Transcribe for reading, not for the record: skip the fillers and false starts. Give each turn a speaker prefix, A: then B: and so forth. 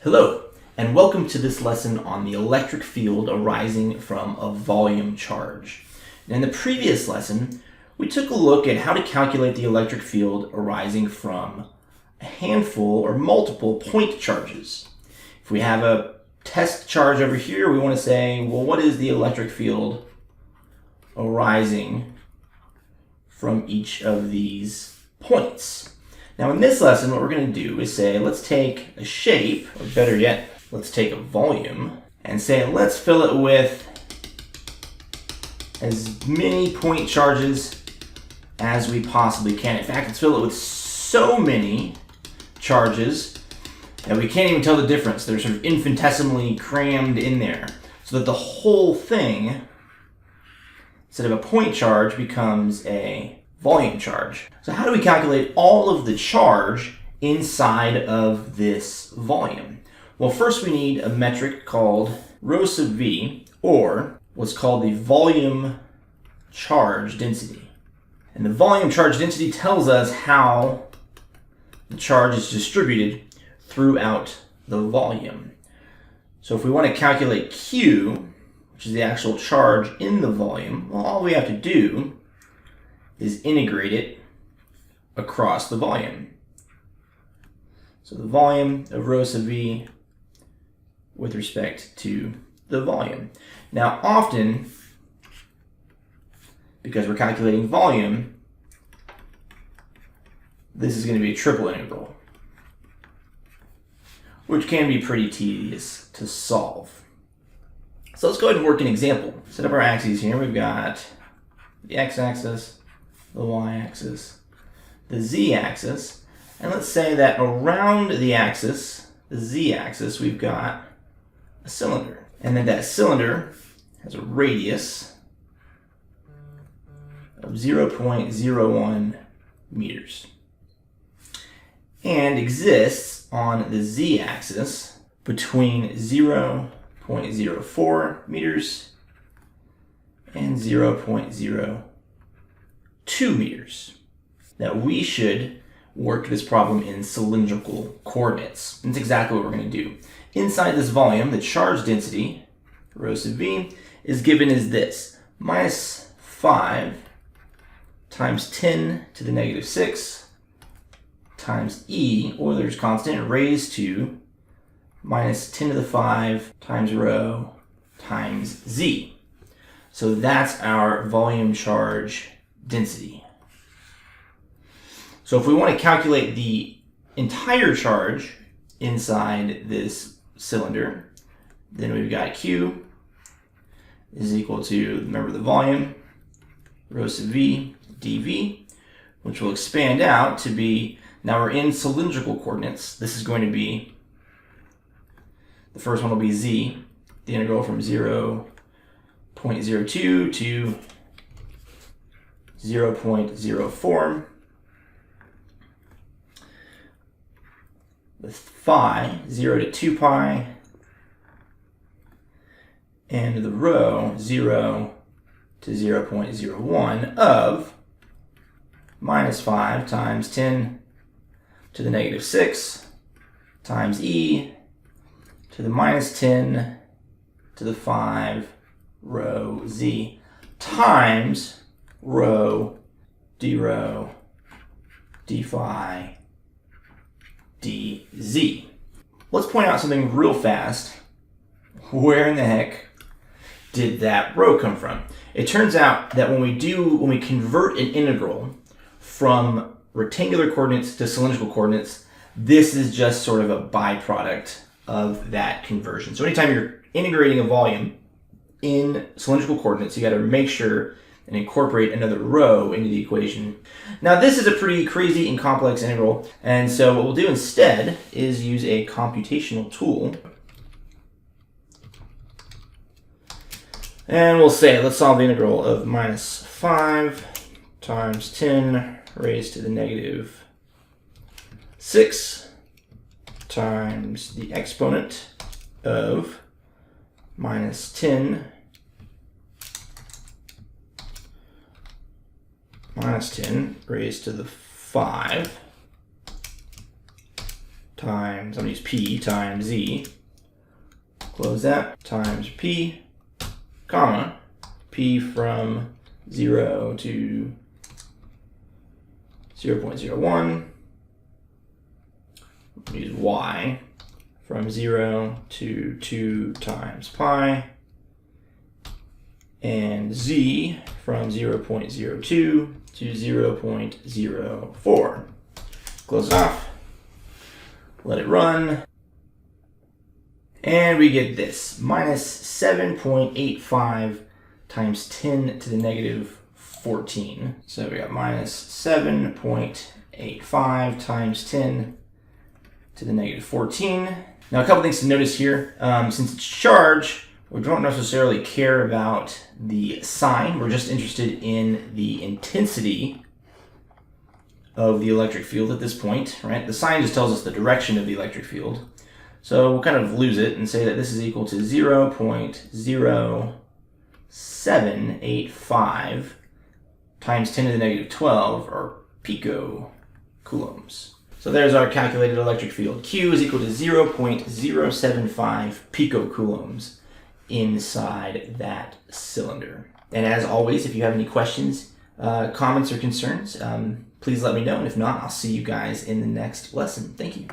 A: Hello, and welcome to this lesson on the electric field arising from a volume charge. In the previous lesson, we took a look at how to calculate the electric field arising from a handful or multiple point charges. If we have a test charge over here, we want to say, well, what is the electric field arising from each of these points? Now in this lesson, what we're going to do is say, let's take a shape, or better yet, let's take a volume, and say, let's fill it with as many point charges as we possibly can. In fact, let's fill it with so many charges that we can't even tell the difference. They're sort of infinitesimally crammed in there, so that the whole thing, instead of a point charge, becomes a volume charge. So how do we calculate all of the charge inside of this volume? Well, first we need a metric called rho sub v, or what's called the volume charge density. And the volume charge density tells us how the charge is distributed throughout the volume. So if we want to calculate Q, which is the actual charge in the volume, well, all we have to do is integrate it across the volume. So the volume of rho sub v with respect to the volume. Now often, because we're calculating volume, this is going to be a triple integral, which can be pretty tedious to solve. So let's go ahead and work an example. Set up our axes here. We've got the x-axis, the y-axis, the z-axis, and let's say that around the axis, the z-axis, we've got a cylinder, and that cylinder has a radius of 0.01 meters and exists on the z-axis between 0.04 meters and 0.02 meters. Now we should work this problem in cylindrical coordinates. That's exactly what we're going to do. Inside this volume, the charge density, rho sub v, is given as this: minus 5 times 10 to the negative 6 times E, Euler's constant, raised to minus 10 to the 5 times rho times Z. So that's our volume charge density. So if we want to calculate the entire charge inside this cylinder, then we've got Q is equal to, remember, the volume, rho sub v dv, which will expand out to be, now we're in cylindrical coordinates. This is going to be, the first one will be z, the integral from 0.02 to 0.04, with phi 0 to 2 pi, and the rho 0 to 0.01 of minus 5 times 10 to the negative 6 times E to the minus 10 to the 5 rho Z times rho d phi dz. Let's point out something real fast. Where in the heck did that rho come from? It turns out that when we convert an integral from rectangular coordinates to cylindrical coordinates, this is just sort of a byproduct of that conversion. So anytime you're integrating a volume in cylindrical coordinates, you got to make sure and incorporate another rho into the equation. Now this is a pretty crazy and complex integral, and so what we'll do instead is use a computational tool. And we'll say, let's solve the integral of minus 5 times 10 raised to the negative 6 times the exponent of minus 10 raised to the 5 times, I'm going to use P times Z, close that, times P, comma, P from 0 to 0.01, use Y from 0 to 2 times pi, and Z from 0.02 to 0.04. Close it off, let it run, and we get this, minus 7.85 times 10 to the negative 14. So we got minus 7.85 times 10 to the negative 14. Now a couple things to notice here. Since it's charged, we don't necessarily care about the sign. We're just interested in the intensity of the electric field at this point, right? The sign just tells us the direction of the electric field. So we'll kind of lose it and say that this is equal to 0.0785 times 10 to the negative 12, or picocoulombs. So there's our calculated electric field. Q is equal to 0.075 picocoulombs inside that cylinder. And as always, if you have any questions, comments, or concerns, please let me know. And if not, I'll see you guys in the next lesson. Thank you.